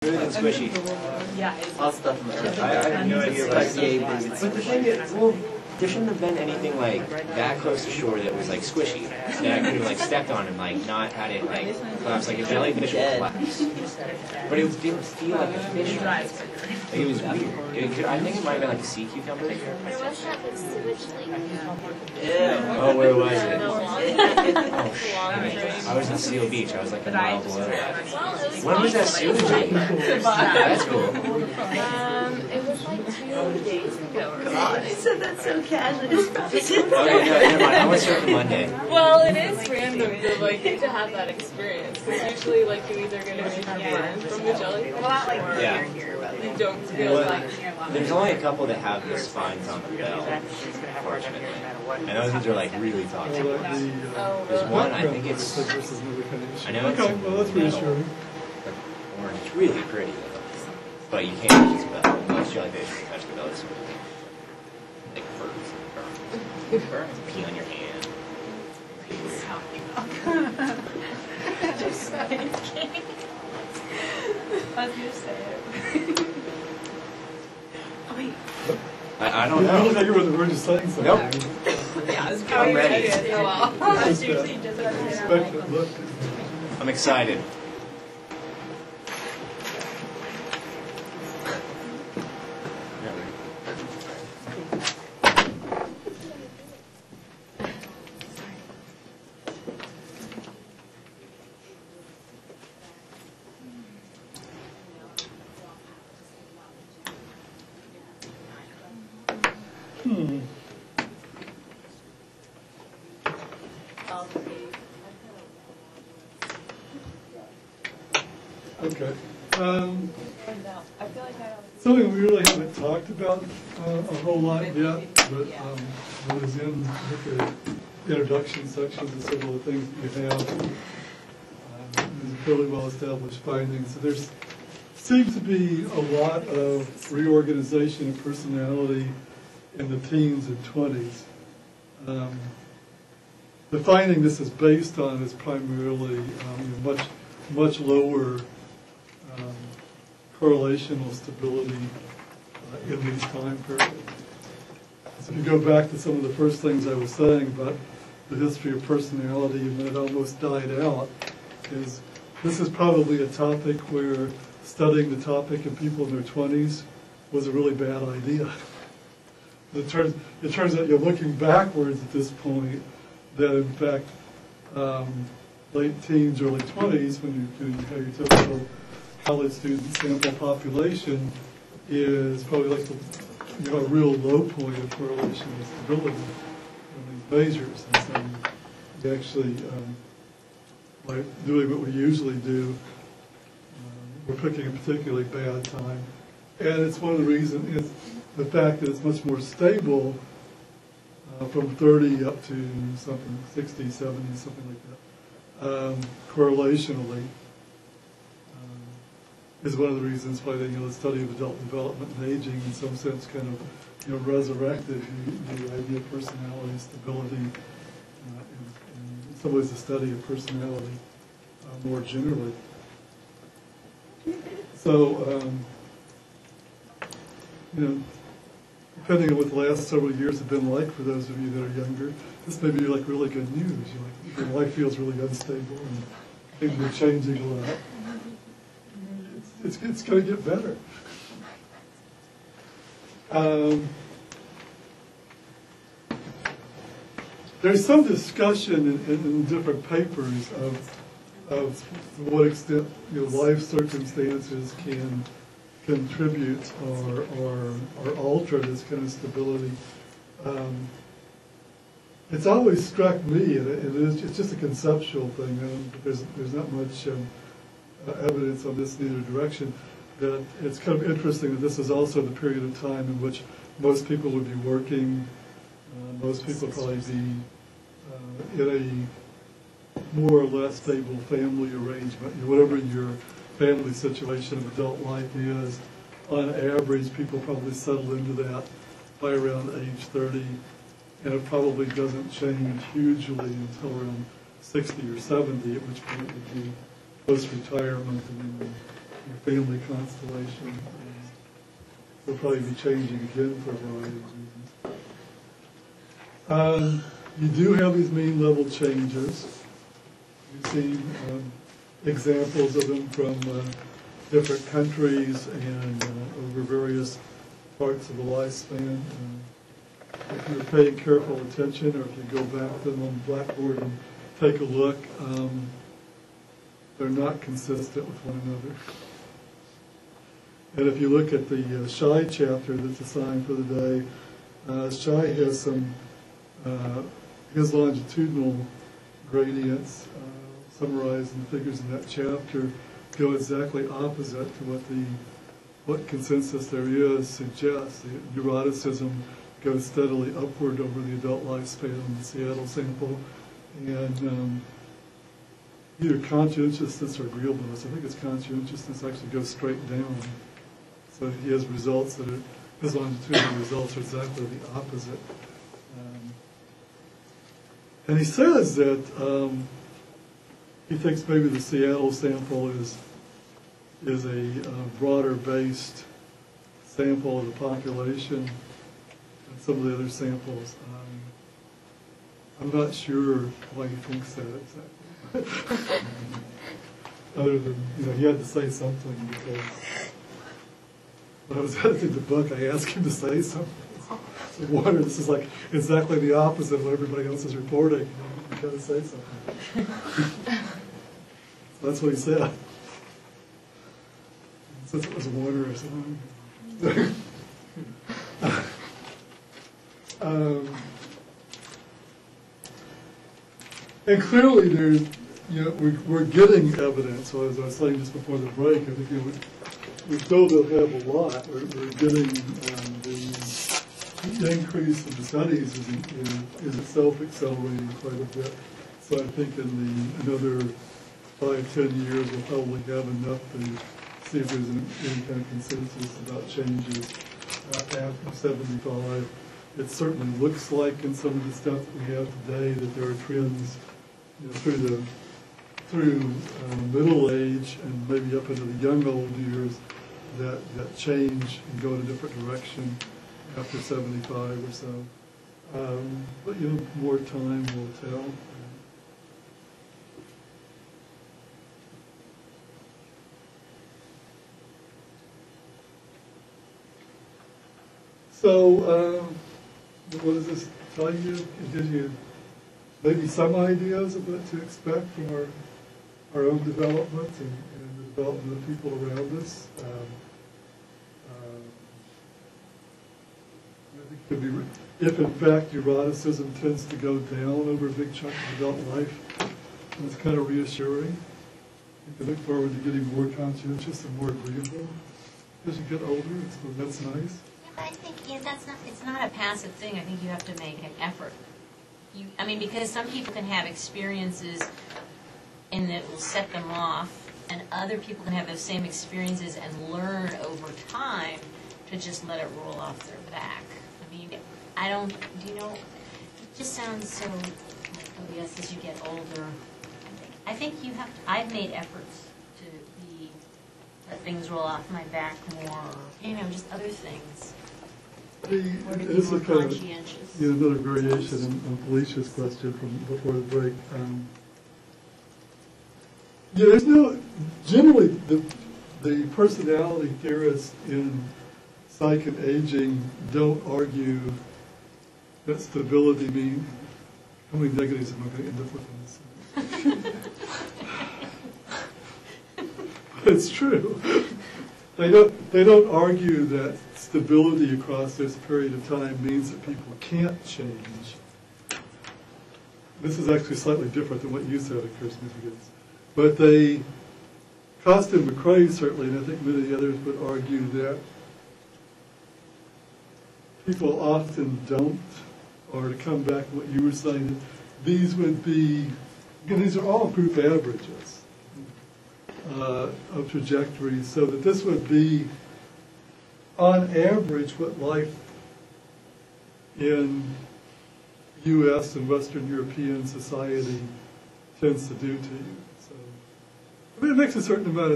Smooth and squishy. All stuff in the earth. I have no idea what I see. But But the thing is, well, there shouldn't have been anything like that close to shore that was like squishy. That I could have like stepped on and like not had it like collapse like a jellyfish would collapse. But it didn't feel like a fish. Like, it was weird. I think it might have been like a sea cucumber. There was that big sewage leak. Oh, where was it? Oh, I was in Seal Beach. I was like a mile below that. well, it was When was that sewage leak? That's cool. It was like 2 days ago or God, I something. said that so casually. It's probably Okay, no, never mind. I want to start the Monday. Well, it is random to like to have that experience because usually like you either going to be burned from the jellyfish or Yeah. you don't feel like. There's only a couple that have the spines on the bell, fortunately. And those ones are like really toxic. There's one, I think it's, I know it's well, that's reassuring. orange. It's really pretty though. But you can't touch its bell. Most jellyfish, when you touch the bell, it's like burns. Burn. Pee on your hand. Just saying. I was gonna say it. I don't You look know. like you were on the verge of saying something. Nope. Yeah, it's I'm ready. Oh, well. Just that expectant look. I'm excited. Okay. Something we really haven't talked about a whole lot yet, but what is in the introduction sections of several of the things that you have. These are fairly well established findings. So there's seems to be a lot of reorganization of personality in the teens and 20s. The finding this is based on is primarily much lower correlational stability in these time periods. So if you go back to some of the first things I was saying about the history of personality and then it almost died out, is this is probably a topic where studying the topic in people in their 20s was a really bad idea. It turns out you're looking backwards at this point that in fact late teens, early 20s, when you have your typical college student sample population, is probably like a real low point of correlation and stability in these measures. And so you actually, by doing what we usually do, we're picking a particularly bad time. And it's one of the reasons is the fact that it's much more stable from 30 up to something, 60, 70, something like that. Correlationally is one of the reasons why the study of adult development and aging in some sense kind of resurrected the idea of personality stability and in some ways the study of personality more generally. So depending on what the last several years have been like for those of you that are younger, this may be like really good news. Your life feels really unstable and things are changing a lot. It's going to get better. There's some discussion in different papers of to what extent life circumstances can contribute or alter this kind of stability. It's always struck me, and it's just a conceptual thing. There's not much evidence on this in either direction. That it's kind of interesting that this is also the period of time in which most people would be working. Most people probably be in a more or less stable family arrangement. Whatever your family situation of adult life is, on average, people probably settle into that by around age 30, and it probably doesn't change hugely until around 60 or 70, at which point it would be post-retirement and then your family constellation. They'll probably be changing again for a variety of reasons. You do have these mean level changes. You've seen examples of them from different countries and over various parts of the lifespan. If you're paying careful attention, or if you go back to them on the blackboard and take a look, they're not consistent with one another. And if you look at the Shy chapter that's assigned for the day, Shy has some, his longitudinal gradients summarized in the figures in that chapter go exactly opposite to what consensus there is suggests. The neuroticism goes steadily upward over the adult lifespan in the Seattle sample, and either conscientiousness or agreeableness, I think it's conscientiousness, actually goes straight down. So he has results that his longitudinal results are exactly the opposite. And he says that he thinks maybe the Seattle sample is a broader-based sample of the population than some of the other samples. I'm not sure why he thinks that exactly. Other than, he had to say something, because when I was editing the book, I asked him to say something. So water, this is like exactly the opposite of what everybody else is reporting. You've got to say something. So that's what he said. Since it was water or something. And clearly there's, we're getting evidence. So as I was saying just before the break, I think we still don't have a lot. We're getting the increase in the studies is itself accelerating quite a bit. So I think in another 5-10 years we'll probably have enough to see if there's any kind of consensus about changes after 75. It certainly looks like in some of the stuff that we have today that there are trends through middle age and maybe up into the young old years that change and go in a different direction after 75 or so. But more time will tell. So, what does this tell you? It gives you maybe some ideas of what to expect from our own development and the development of people around us. I think it could be, if in fact neuroticism tends to go down over a big chunk of adult life, it's kind of reassuring. You can look forward to getting more conscientious and more agreeable as you get older. That's nice. I think it's not a passive thing. I think you have to make an effort. Because some people can have experiences and it will set them off, and other people can have those same experiences and learn over time to just let it roll off their back. It just sounds so like, oh yes, as you get older. I think I've made efforts to let things roll off my back more, just other things. This is kind of another variation on Felicia's question from before the break. Generally the personality theorists in psych and aging don't argue that stability means, how many negatives am I going to end up with in this? It's true. They don't argue that stability across this period of time means that people can't change. This is actually slightly different than what you said, Kirsten. But Costa and McCrae certainly, and I think many others would argue that people often don't, or to come back to what you were saying, these would be, these are all group averages of trajectories, so that this would be, on average, what life in U.S. and Western European society tends to do to you. So, it makes a certain amount of